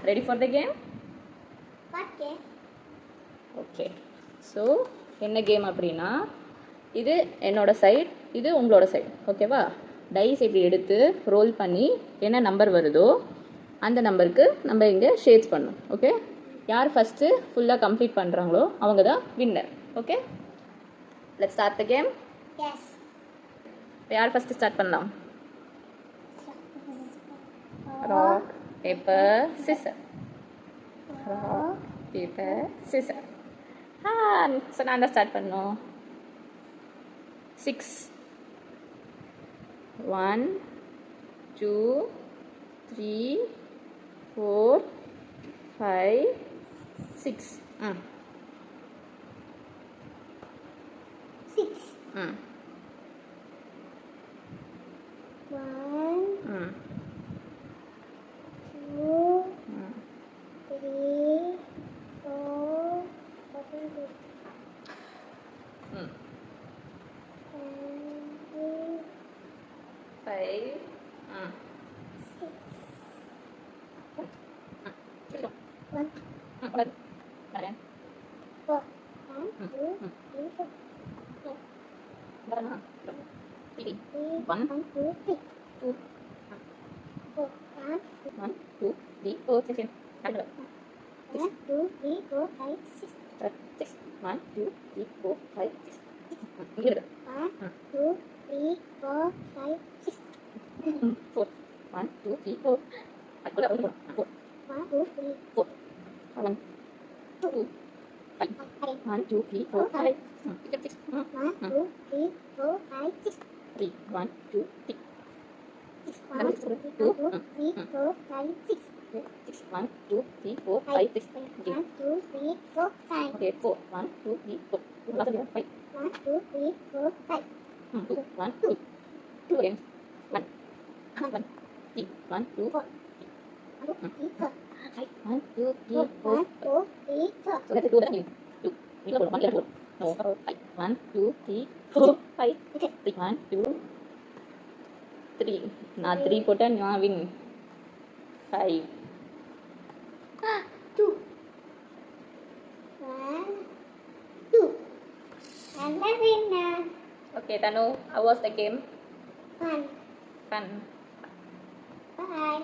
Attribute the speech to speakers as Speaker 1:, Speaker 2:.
Speaker 1: Ready for the game?
Speaker 2: Okay.
Speaker 1: Okay. So என்ன game அப்படின்னா இது என்னோட சைடு, இது உங்களோட சைடு. ஓகேவா? டைஸ் இப்படி எடுத்து ரோல் பண்ணி என்ன நம்பர் வருதோ அந்த நம்பருக்கு நம்ம இங்கே ஷேட்ஸ் பண்ணணும். ஓகே, யார் ஃபஸ்ட்டு ஃபுல்லாக கம்ப்ளீட் பண்ணுறாங்களோ அவங்க தான் winner. Okay, let's start the game.
Speaker 2: Yes.
Speaker 1: யார் ஃபஸ்ட்டு ஸ்டார்ட் பண்ணலாம்? Rock paper scissor. Rock paper scissor. So நான் தான் ஸ்டார்ட் பண்ணோம். 6 1 2 3 4 5 6.
Speaker 2: 6
Speaker 1: 1
Speaker 2: 2 3 4
Speaker 1: 5 3. நான் 3 போட்டேன், நான் win. 5
Speaker 2: 2 1 2. I'm the winner.
Speaker 1: Okay, Tanu, how was the game?
Speaker 2: Fun.
Speaker 1: Fun.
Speaker 2: Bye.